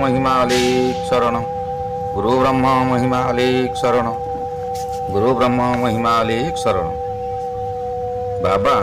महिमा अलेख शरण गुरु ब्रह्मा महिमा अलेख शरण गुरु ब्रह्मा महिमा अलेख शरण। बाबा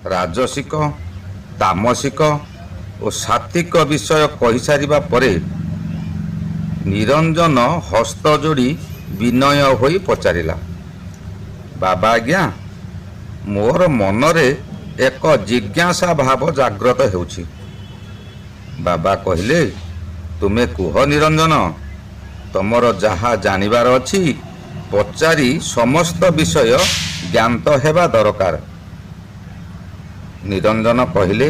राजसिक तामसिक और सात्विक विषय कही सारिबा परे निरंजन हस्त जोड़ी विनय होई पचारिला, बाबा आज्ञा मोर मनरे एक जिज्ञासा भाव जाग्रत हेउछि। बाबा कहिले तुमे कुह निरंजन, तमर जहा जानिबार अछि पचारि समस्त विषय ज्ञात हेबा दरकार। निरंजन कहिले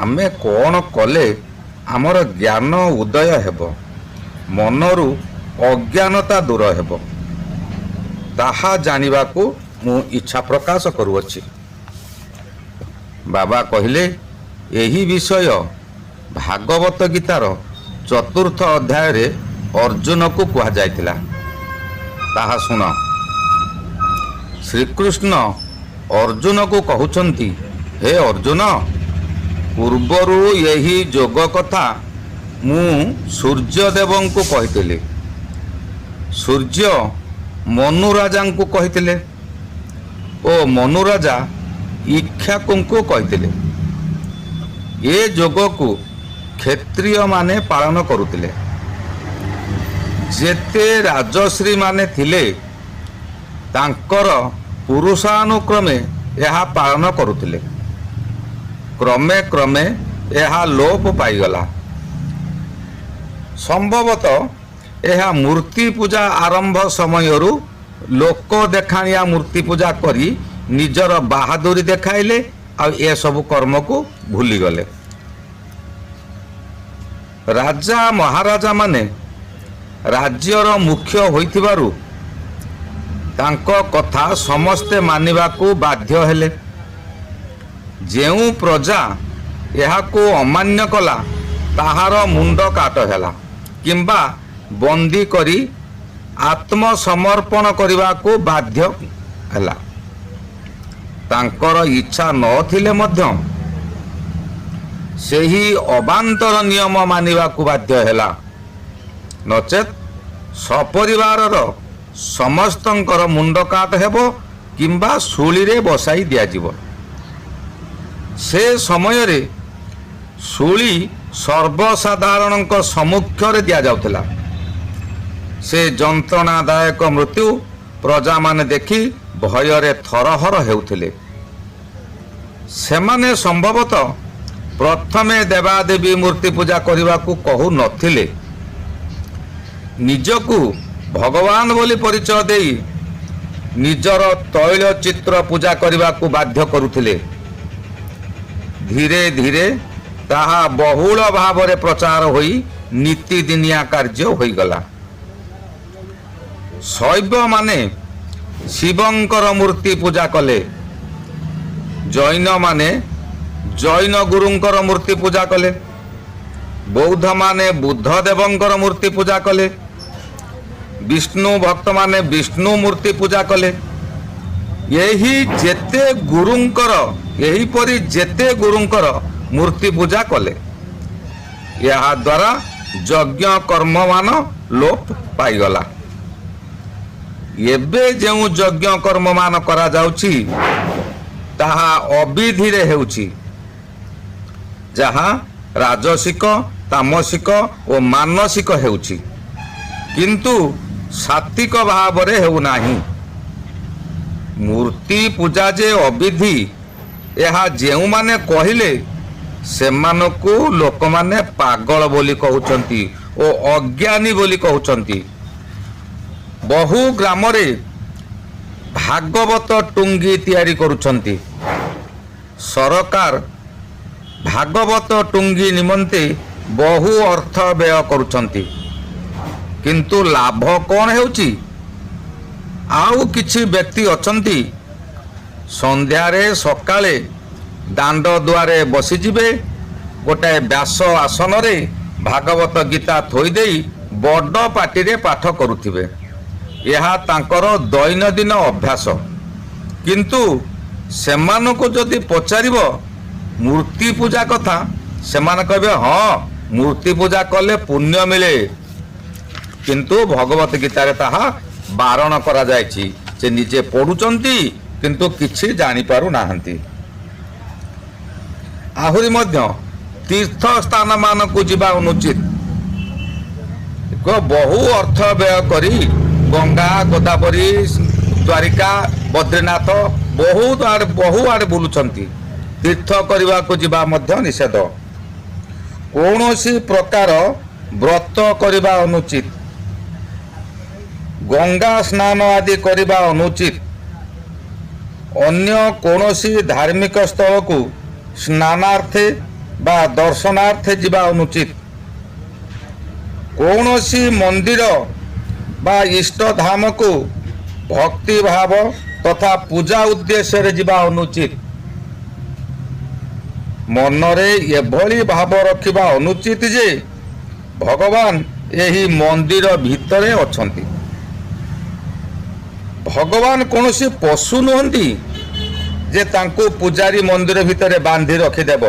आमे कौन कले आमर ज्ञान उदय हेब, मनरु अज्ञानता दूर हेब, ताहा जानिबाकू मु इच्छा प्रकाश करुअछि। बाबा कहिले एही विषय भागवत गीतार चतुर्थ अध्याय रे अर्जुन को कहा जायतिला, ताहा सुन। श्रीकृष्ण अर्जुन को कहउछंती, हे अर्जुन पूर्वरु यही जोग कथा मु सूर्य देवं को कहितिले, सूर्य मनुराजा को कहितिले ओ मनुराजा इक्ष्वाकु को कहितिले। ए जोग को क्षत्रिय माने पालन करुतिले, जेते राजश्री माने थिले तांकर पुरुषानुक्रमे यह पालन करुतिले। क्रमे क्रमे यह लोप पाईगला। संभवतः यह मूर्ति पूजा आरंभ समयरु लोक देखाणिया मूर्ति पूजा करी निजर बहादुरी देखाइले आ ए सब कर्म को भूली गले। राजा महाराजा माने राज्यर मुख्य होइथिबारु तांको कथा समस्ते मानिबाकू बाध्य हेले। जेउ प्रजा एहाकू अमान्य कला ताहार मुंड काट हेला किंबा बंदी करी आत्मसमर्पण करने बाध्य हेला। तांकर इच्छा नथिले मध्य सेही अबांतर नियम मानिबाकू बाध्य हेला, नचेत सपरिवारर समस्तंकर मुंड काट हेबो किंबा शूली रे बसाई दिया जिवो। से समय रे शूली सर्वसाधारण सम्मुख रे दिया जाउथिला। से जंत्रणादायक मृत्यु प्रजा माने देखि भୟରେ थरहर हेउथिले। सेमाने संभवतः प्रथमे देवादेवी मूर्ति पूजा करने कहू नथिले, निजकू भगवान बोली परिचय देई निजर तैल चित्र पूजा करने को बाध्य करुथिले। धीरे धीरे ताहा बहुल भाव में प्रचार होई नीतिदिनिया कार्य होई गला। शैव माने शिवंकर मूर्ति पूजा कले, जैन माने जैन गुरुंकर मूर्ति पूजा कले, बौद्ध माने बुद्ध देवंकर मूर्ति पूजा कले, विष्णु भक्त माने विष्णु मूर्ति पूजा कले। यही जेते गुरुंकर यही परी जेते गुरुंकर मूर्ति पूजा कले, या द्वारा यज्ञ कर्म मान लोप पाईगला। एबे जेउ यज्ञ कर्म मान करा जाउछि ताहा अविधि रे हेउछि, जहा राजसिक तामसिक और मानसिक हेउछि, किंतु सात्विक भाव रे हेउ नाही। मूर्ति पूजा जे अविधि यह जेउ माने कहिले सेमानकु लोक माने पागल बोली कहउचंती ओ अज्ञानी बोली कहउचंती। बहु ग्राम रे भागवत टुंगी तैयारी करुचंती। सरकार भागवत टुंगी निमंते बहु अर्थ व्यय करुचंती, किंतु लाभ कौन हेउची? आउ किछि व्यक्ति अचंती संध्यारे सकाळे दांड दुआरे बसीजिबे, गोटाए व्यास आसन रे भागवत गीता थोई देई बड़ पाटी रे पाठ करुथिबे। यह तांकर दैनंदिन अभ्यास, किंतु सेमानको जदि पचारिबो मूर्ति पूजा कथा सेमाने कहबे हाँ ମୂର୍ତ୍ତି ପୂଜା କଲେ ପୁଣ୍ୟ ମିଳେ, କିନ୍ତୁ ଭଗବତ ଗୀତାରେ ତାହା ବାରଣ କରାଯାଇଛି। ସେ ନିଜେ ପଢୁଛନ୍ତି କିନ୍ତୁ କିଛି ଜାଣିପାରୁନାହାନ୍ତି। ଆହୁରି ମଧ୍ୟ ତୀର୍ଥ ସ୍ଥାନ ମାନଙ୍କୁ ଯିବା ଅନୁଚିତ। ବହୁ ଅର୍ଥ ବ୍ୟୟ କରି ଗଙ୍ଗା, ଗୋଦାବରୀ, ଦ୍ୱାରିକା, ବଦ୍ରୀନାଥ ବହୁ ଆଡ଼େ ବୁଲୁଛନ୍ତି। ତୀର୍ଥ କରିବାକୁ ଯିବା ମଧ୍ୟ ନିଷେଧ। କୌଣସି ପ୍ରକାର ବ୍ରତ କରିବା ଅନୁଚିତ। ଗଙ୍ଗା ସ୍ନାନ ଆଦି କରିବା ଅନୁଚିତ। ଅନ୍ୟ କୌଣସି ଧାର୍ମିକ ସ୍ଥଳକୁ ସ୍ନାନାର୍ଥେ ବା ଦର୍ଶନାର୍ଥେ ଯିବା ଅନୁଚିତ। କୌଣସି ମନ୍ଦିର ବା ଇଷ୍ଟଧାମକୁ ଭକ୍ତି ଭାବ ତଥା ପୂଜା ଉଦ୍ଦେଶ୍ୟରେ ଯିବା ଅନୁଚିତ। ମନରେ ଏଭଳି ଭାବ ରଖିବା ଅନୁଚିତ ଯେ ଭଗବାନ ଏହି ମନ୍ଦିର ଭିତରେ ଅଛନ୍ତି। ଭଗବାନ କୌଣସି ପଶୁ ନୁହନ୍ତି ଯେ ତାଙ୍କୁ ପୂଜାରୀ ମନ୍ଦିର ଭିତରେ ବାନ୍ଧି ରଖିଦେବ।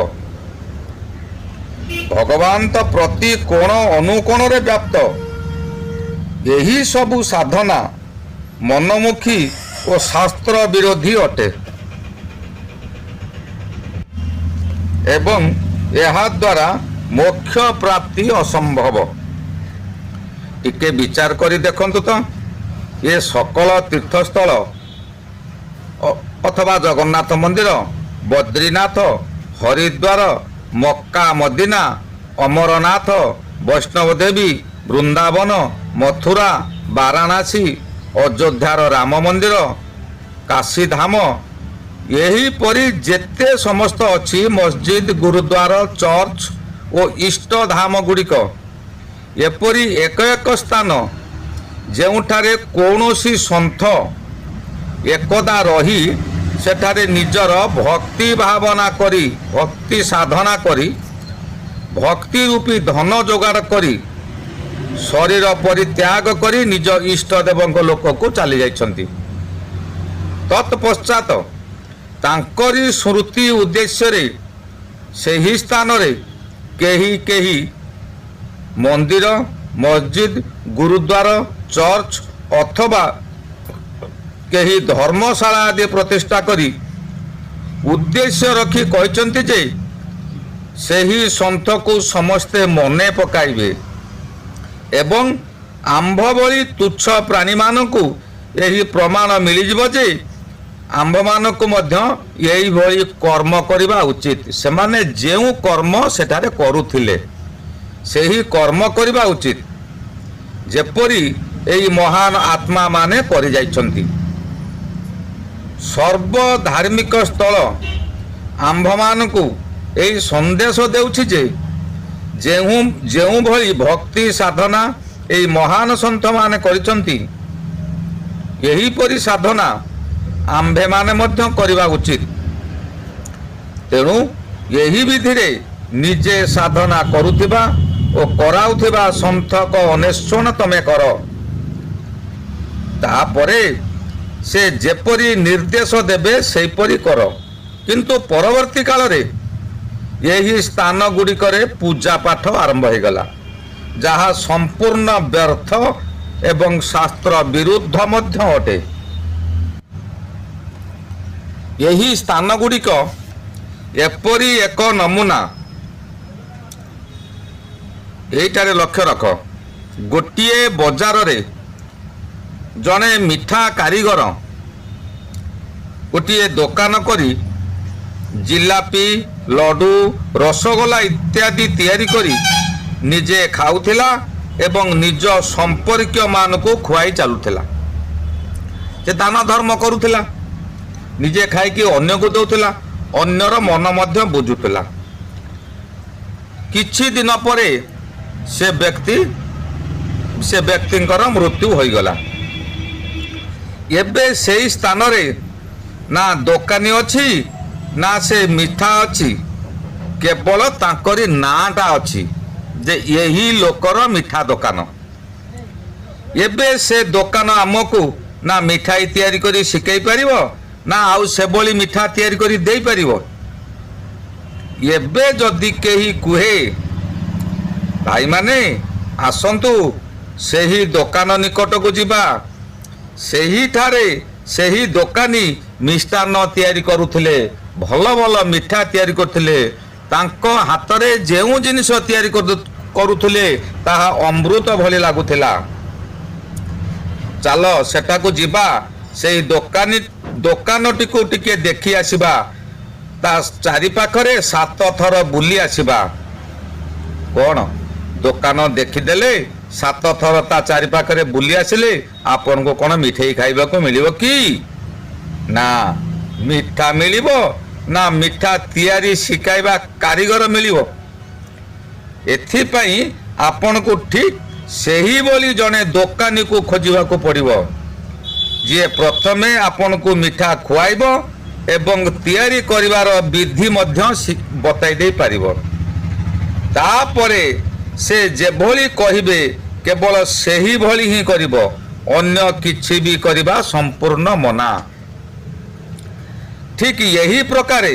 ଭଗବାନ ତ ପ୍ରତି କୋଣ ଅନୁକୋଣରେ ବ୍ୟାପ୍ତ। ଏହି ସବୁ ସାଧନା ମନମୁଖୀ ଓ ଶାସ୍ତ୍ର ବିରୋଧୀ ଅଟେ ଏବଂ ଏହା ଦ୍ୱାରା ମୋକ୍ଷ ପ୍ରାପ୍ତି ଅସମ୍ଭବ। ଟିକେ ବିଚାର କରି ଦେଖନ୍ତୁ ତ, ଏ ସକଳ ତୀର୍ଥସ୍ଥଳ ଅଥବା ଜଗନ୍ନାଥ ମନ୍ଦିର, ବଦ୍ରୀନାଥ, ହରିଦ୍ୱାର, ମକ୍କା ମଦିନା, ଅମରନାଥ, ବୈଷ୍ଣବ ଦେବୀ, ବୃନ୍ଦାବନ, ମଥୁରା, ବାରାଣାସୀ, ଅଯୋଧ୍ୟାର ରାମ ମନ୍ଦିର, କାଶୀଧାମ, ଏହିପରି ଯେତେ ସମସ୍ତ ଅଛି ମସଜିଦ, ଗୁରୁଦ୍ୱାର, ଚର୍ଚ୍ଚ ଓ ଇଷ୍ଟଧାମ ଗୁଡ଼ିକ ଏପରି ଏକ ଏକ ସ୍ଥାନ ଯେଉଁଠାରେ କୌଣସି ସନ୍ଥ ଏକଦା ରହି ସେଠାରେ ନିଜର ଭକ୍ତି ଭାବନା କରି, ଭକ୍ତି ସାଧନା କରି, ଭକ୍ତି ରୂପୀ ଧନ ଯୋଗାଡ଼ କରି, ଶରୀର ପରିତ୍ୟାଗ କରି ନିଜ ଇଷ୍ଟଦେବଙ୍କ ଲୋକକୁ ଚାଲି ଯାଇଛନ୍ତି। ତତ୍ପଶ୍ଚାତ ତାଙ୍କରି ସ୍ମୃତି ଉଦ୍ଦେଶ୍ୟରେ ସେହି ସ୍ଥାନରେ କେହି କେହି ମନ୍ଦିର, ମସଜିଦ, ଗୁରୁଦ୍ୱାର, ଚର୍ଚ୍ଚ ଅଥବା କେହି ଧର୍ମଶାଳା ଆଦି ପ୍ରତିଷ୍ଠା କରି ଉଦ୍ଦେଶ୍ୟ ରଖି କହିଛନ୍ତି ଯେ ସେହି ସନ୍ଥକୁ ସମସ୍ତେ ମନେ ପକାଇବେ ଏବଂ ଆମ୍ଭ ଭଳି ତୁଚ୍ଛ ପ୍ରାଣୀମାନଙ୍କୁ ଏହି ପ୍ରମାଣ ମିଳିଯିବ ଯେ ଆମ୍ଭମାନଙ୍କୁ ମଧ୍ୟ ଏଇଭଳି କର୍ମ କରିବା ଉଚିତ। ସେମାନେ ଯେଉଁ କର୍ମ ସେଠାରେ କରୁଥିଲେ ସେହି କର୍ମ କରିବା ଉଚିତ, ଯେପରି ଏହି ମହାନ ଆତ୍ମାମାନେ କରିଯାଇଛନ୍ତି। ସର୍ବ ଧାର୍ମିକ ସ୍ଥଳ ଆମ୍ଭମାନଙ୍କୁ ଏହି ସନ୍ଦେଶ ଦେଉଛି ଯେ ଯେଉଁଭଳି ଭକ୍ତି ସାଧନା ଏହି ମହାନ ସନ୍ଥମାନେ କରିଛନ୍ତି, ଏହିପରି ସାଧନା ଆମ୍ଭେମାନେ ମଧ୍ୟ କରିବା ଉଚିତ। ତେଣୁ ଏହି ବିଧିରେ ନିଜେ ସାଧନା କରୁଥିବା ଓ କରାଉଥିବା ସନ୍ଥକ ଅନ୍ୱେଷଣ ତମେ କର। ତାପରେ ସେ ଯେପରି ନିର୍ଦ୍ଦେଶ ଦେବେ ସେହିପରି କର। କିନ୍ତୁ ପରବର୍ତ୍ତୀ କାଳରେ ଏହି ସ୍ଥାନ ଗୁଡ଼ିକରେ ପୂଜା ପାଠ ଆରମ୍ଭ ହୋଇଗଲା, ଯାହା ସମ୍ପୂର୍ଣ୍ଣ ବ୍ୟର୍ଥ ଏବଂ ଶାସ୍ତ୍ର ବିରୁଦ୍ଧ ମଧ୍ୟ ଅଟେ। ଏହି ସ୍ଥାନ ଗୁଡ଼ିକ ଏପରି ଏକ ନମୁନା। ଏଇଟାରେ ଲକ୍ଷ୍ୟ ରଖ, ଗୋଟିଏ ବଜାରରେ ଜଣେ ମିଠା କାରିଗର ଗୋଟିଏ ଦୋକାନ କରି ଜିଲାପି, ଲଡୁ, ରସଗୋଲା ଇତ୍ୟାଦି ତିଆରି କରି ନିଜେ ଖାଉଥିଲା ଏବଂ ନିଜ ସମ୍ପର୍କୀୟମାନଙ୍କୁ ଖୁଆଇ ଚାଲୁଥିଲା। ସେ ଦାନ ଧର୍ମ କରୁଥିଲା, ନିଜେ ଖାଇକି ଅନ୍ୟକୁ ଦେଉଥିଲା, ଅନ୍ୟର ମନ ମଧ୍ୟ ବୁଝୁଥିଲା। କିଛି ଦିନ ପରେ ସେ ବ୍ୟକ୍ତିଙ୍କର ମୃତ୍ୟୁ ହୋଇଗଲା। ଏବେ ସେହି ସ୍ଥାନରେ ନା ଦୋକାନୀ ଅଛି ନା ସେ ମିଠା ଅଛି, କେବଳ ତାଙ୍କରି ନାଁଟା ଅଛି ଯେ ଏହି ଲୋକର ମିଠା ଦୋକାନ। ଏବେ ସେ ଦୋକାନ ଆମକୁ ନା ମିଠାଇ ତିଆରି କରି ଶିଖେଇ ପାରିବ ନା ଆଉ ସେଭଳି ମିଠା ତିଆରି କରି ଦେଇପାରିବ। ଏବେ ଯଦି କେହି କୁହେ ଭାଇମାନେ ଆସନ୍ତୁ ସେହି ଦୋକାନ ନିକଟକୁ ଯିବା। ସେହିଠାରେ ସେହି ଦୋକାନୀ ମିଷ୍ଟାନ୍ନ ତିଆରି କରୁଥିଲେ, ଭଲ ଭଲ ମିଠା ତିଆରି କରୁଥିଲେ। ତାଙ୍କ ହାତରେ ଯେଉଁ ଜିନିଷ ତିଆରି କରୁଥିଲେ ତାହା ଅମୃତ ଭଳି ଲାଗୁଥିଲା। ଚାଲ ସେଠାକୁ ଯିବା, ସେହି ଦୋକାନଟିକୁ ଟିକେ ଦେଖି ଆସିବା, ତା ଚାରିପାଖରେ 7 ଥର ବୁଲି ଆସିବା। କ'ଣ ଦୋକାନ ଦେଖିଦେଲେ 7 ଥର ତା ଚାରିପାଖରେ ବୁଲି ଆସିଲେ ଆପଣଙ୍କୁ କ'ଣ ମିଠେଇ ଖାଇବାକୁ ମିଳିବ କି? ନା ମିଠା ମିଳିବ ନା ମିଠା ତିଆରି ଶିଖାଇବା କାରିଗର ମିଳିବ। ଏଥିପାଇଁ ଆପଣଙ୍କୁ ଠିକ୍ ସେହିଭଳି ଜଣେ ଦୋକାନୀକୁ ଖୋଜିବାକୁ ପଡ଼ିବ, ଯିଏ ପ୍ରଥମେ ଆପଣଙ୍କୁ ମିଠା ଖୁଆଇବ ଏବଂ ତିଆରି କରିବାର ବିଧି ମଧ୍ୟ ବତାଇ ଦେଇପାରିବ। ତାପରେ ସେ ଯେଭଳି କହିବେ କେବଳ ସେହିଭଳି ହିଁ କରିବ, ଅନ୍ୟ କିଛି ବି କରିବା ସମ୍ପୂର୍ଣ୍ଣ ମନା। ଠିକ୍ ଏହି ପ୍ରକାରେ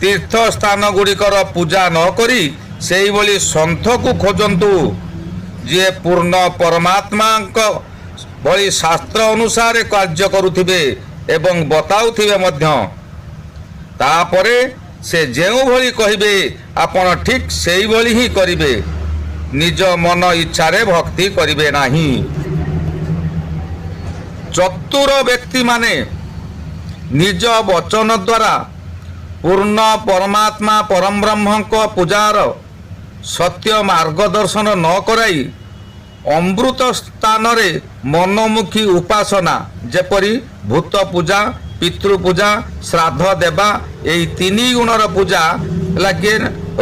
ତୀର୍ଥ ସ୍ଥାନ ଗୁଡ଼ିକର ପୂଜା ନ କରି ସେହିଭଳି ସନ୍ଥକୁ ଖୋଜନ୍ତୁ, ଯିଏ ପୂର୍ଣ୍ଣ ପରମାତ୍ମାଙ୍କ ଭଳି ଶାସ୍ତ୍ର ଅନୁସାରେ କାର୍ଯ୍ୟ କରୁଥିବେ ଏବଂ ବତାଉଥିବେ ମଧ୍ୟ। ତାପରେ ସେ ଯେଉଁଭଳି କହିବେ ଆପଣ ଠିକ୍ ସେଇଭଳି ହିଁ କରିବେ, ନିଜ ମନ ଇଚ୍ଛାରେ ଭକ୍ତି କରିବେ ନାହିଁ। ଚତୁର ବ୍ୟକ୍ତିମାନେ ନିଜ ବଚନ ଦ୍ୱାରା ପୂର୍ଣ୍ଣ ପରମାତ୍ମା ପରମବ୍ରହ୍ମଙ୍କ ପୂଜାର ସତ୍ୟ ମାର୍ଗଦର୍ଶନ ନ କରାଇ ଅମୃତ ସ୍ଥାନରେ ମନମୁଖୀ ଉପାସନା, ଯେପରି ଭୂତ ପୂଜା, ପିତୃପୂଜା, ଶ୍ରାଦ୍ଧ ଦେବା, ଏହି 3 ଗୁଣର ପୂଜା ହେଲା କି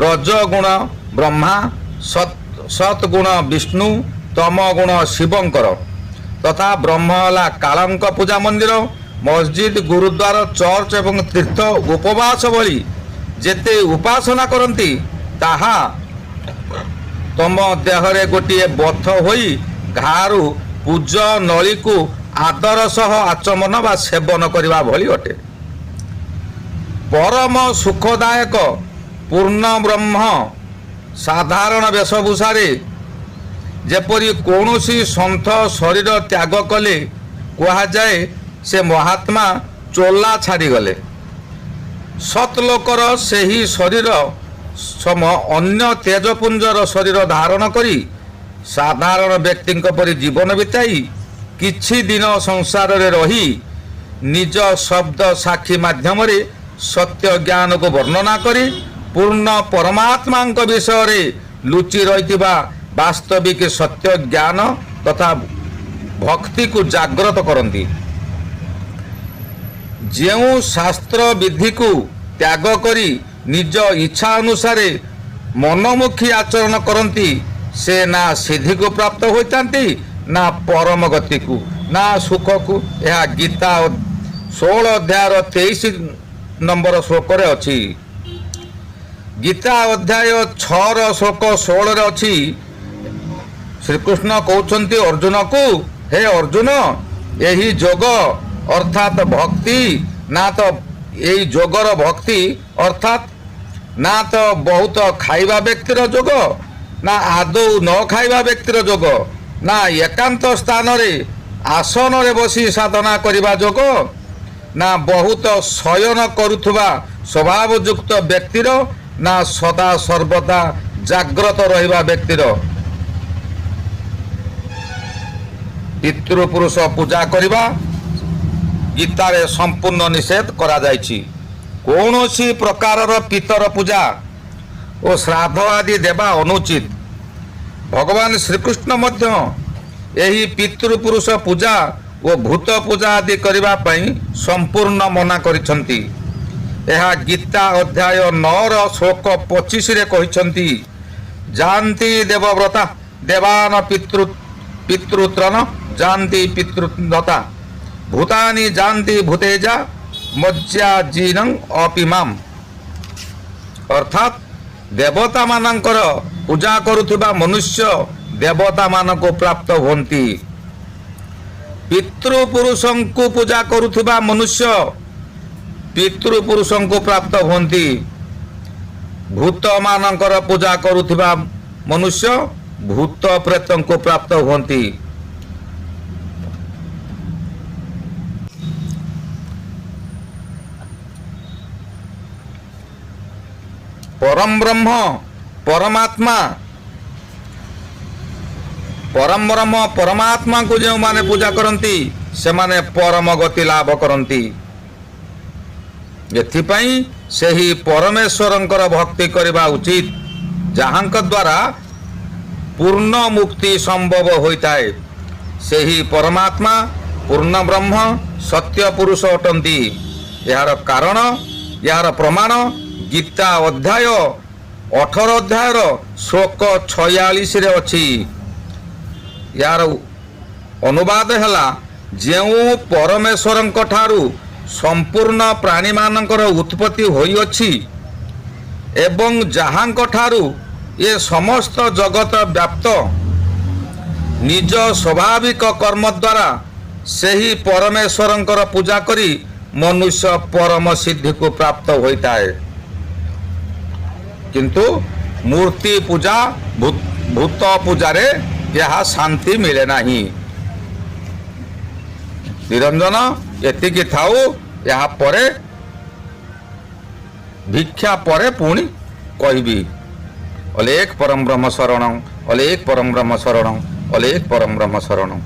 ରଜଗୁଣ ବ୍ରହ୍ମା, ସତ୍ଗୁଣ ବିଷ୍ଣୁ, ତମଗୁଣ ଶିବଙ୍କର, ତଥା ବ୍ରହ୍ମ ହେଲା କାଳଙ୍କ ପୂଜା ମନ୍ଦିର, ମସଜିଦ, ଗୁରୁଦ୍ୱାର, ଚର୍ଚ୍ଚ ଏବଂ ତୀର୍ଥ ଉପବାସ ଭଳି ଯେତେ ଉପାସନା କରନ୍ତି ତାହା ତମ ଦେହରେ ଗୋଟିଏ ବଥ ହୋଇ ଘାରୁ ପୂଜ ନଳୀକୁ ଆଦର ସହ ଆଚମନ ବା ସେବନ କରିବା ଭଳି ଅଟେ। ପରମ ସୁଖଦାୟକ ପୂର୍ଣ୍ଣ ବ୍ରହ୍ମ ସାଧାରଣ ବେଶଭୂଷାରେ ଯେପରି କୌଣସି ସନ୍ଥ ଶରୀର ତ୍ୟାଗ କଲେ କୁହାଯାଏ ସେ ମହାତ୍ମା ଚୋଲା ଛାଡ଼ିଗଲେ। ସତଲୋକର ସେହି ଶରୀର ସମ ଅନ୍ୟ ତେଜପୁଞ୍ଜର ଶରୀର ଧାରଣ କରି ସାଧାରଣ ବ୍ୟକ୍ତିଙ୍କ ପରି ଜୀବନ ବିତାଇ କିଛି ଦିନ ସଂସାରରେ ରହି ନିଜ ଶବ୍ଦ ସାକ୍ଷୀ ମାଧ୍ୟମରେ ସତ୍ୟ ଜ୍ଞାନକୁ ବର୍ଣ୍ଣନା କରି ପୂର୍ଣ୍ଣ ପରମାତ୍ମାଙ୍କ ବିଷୟରେ ଲୁଚି ରହିଥିବା ବାସ୍ତବିକ ସତ୍ୟ ଜ୍ଞାନ ତଥା ଭକ୍ତିକୁ ଜାଗ୍ରତ କରନ୍ତି। ଯେଉଁ ଶାସ୍ତ୍ର ବିଧିକୁ ତ୍ୟାଗ କରି ନିଜ ଇଚ୍ଛା ଅନୁସାରେ ମନମୁଖୀ ଆଚରଣ କରନ୍ତି ସେ ନା ସିଦ୍ଧିକୁ ପ୍ରାପ୍ତ ହୋଇଥାନ୍ତି, ନା ପରମ ଗତିକୁ, ନା ସୁଖକୁ। ଏହା ଗୀତା 16 ଅଧ୍ୟାୟର 23 ନମ୍ବର ଶ୍ଲୋକରେ ଅଛି। ଗୀତା ଅଧ୍ୟାୟ 6ର ଶ୍ଲୋକ 16ରେ ଅଛି। ଶ୍ରୀକୃଷ୍ଣ କହୁଛନ୍ତି ଅର୍ଜୁନକୁ, ହେ ଅର୍ଜୁନ, ଏହି ଯୋଗ ଅର୍ଥାତ୍ ଭକ୍ତି ନା ତ ଏହି ଯୋଗର ଭକ୍ତି ଅର୍ଥାତ୍ ନା ତ ବହୁତ ଖାଇବା ବ୍ୟକ୍ତିର ଯୋଗ, ନା ଆଦୌ ନ ଖାଇବା ବ୍ୟକ୍ତିର ଯୋଗ, ନା ଏକାନ୍ତ ସ୍ଥାନରେ ଆସନରେ ବସି ସାଧନା କରିବା ଯୋଗ, ନା ବହୁତ ଶୟନ କରୁଥିବା ସ୍ୱଭାବଯୁକ୍ତ ବ୍ୟକ୍ତିର, ନା ସଦା ସର୍ବଦା ଜାଗ୍ରତ ରହିବା ବ୍ୟକ୍ତିର। ପିତୃପୁରୁଷ ପୂଜା କରିବା ଗୀତାରେ ସମ୍ପୂର୍ଣ୍ଣ ନିଷେଧ କରାଯାଇଛି। କୌଣସି ପ୍ରକାରର ପିତର ପୂଜା ଓ ଶ୍ରାଦ୍ଧ ଆଦି ଦେବା ଅନୁଚିତ। ଭଗବାନ ଶ୍ରୀକୃଷ୍ଣ ମଧ୍ୟ ଏହି ପିତୃପୁରୁଷ ପୂଜା ଓ ଭୂତ ପୂଜା ଆଦି କରିବା ପାଇଁ ସମ୍ପୂର୍ଣ୍ଣ ମନା କରିଛନ୍ତି। ଏହା ଗୀତା ଅଧ୍ୟାୟ 9ର ଶ୍ଲୋକ 25ରେ କହିଛନ୍ତି, ଯାନ୍ତି ଦେବବ୍ରତା ଦେବାନ ପିତୃତ୍ରନ ଯାନ୍ତି ପିତୃଦତା ଭୂତାନି ଯାନ୍ତି ଭୂତେଜା ମଜ୍ଜାଜୀନଂ ଅପିମାମ। ଅର୍ଥାତ୍ ଦେବତାମାନଙ୍କର ପୂଜା କରୁଥିବା ମନୁଷ୍ୟ ଦେବତାମାନଙ୍କୁ ପ୍ରାପ୍ତ ହୁଅନ୍ତି। ପିତୃପୁରୁଷଙ୍କୁ ପୂଜା କରୁଥିବା ମନୁଷ୍ୟ ପିତୃପୁରୁଷଙ୍କୁ ପ୍ରାପ୍ତ ହୁଅନ୍ତି। ଭୂତମାନଙ୍କର ପୂଜା କରୁଥିବା मनुष्य भूत प्रेत को प्राप्त हुंती। परम ब्रह्म परमात्मा परम ब्रह्म परमात्मा को जो माने पूजा करती से माने परम गति लाभ करती। एथिपाई से ही परमेश्वरंकर भक्ति करवा उचित जहांक द्वारा पूर्ण मुक्ति संभव होता है। से ही परमात्मा पूर्ण ब्रह्म सत्य पुरुष अटंती। यार कारण यार प्रमाण गीता अध्याय 18 अध्यायर श्लोक 46 रे अछि। यार अनुवाद हैला जेउ परमेश्वरंक ठारू संपूर्ण प्राणी मानकर उत्पत्ति होई अछि एवं जहांक ठारू ये समस्त जगत व्याप्त निज स्वाभाविक कर्म द्वारा से ही परमेश्वरंकर पूजा करी मनुष्य परम सिद्धि को प्राप्त होता है। किंतु मूर्ति पूजा भूत पूजा रे यह शांति मिले नहीं। निरंजन एतिकी थाऊ यहाँ परे भिक्षा परे पुणी कहबी अलेख परम ब्रह्म शरणं अलेख परम ब्रह्म शरणं अलेख परम ब्रह्म शरणं।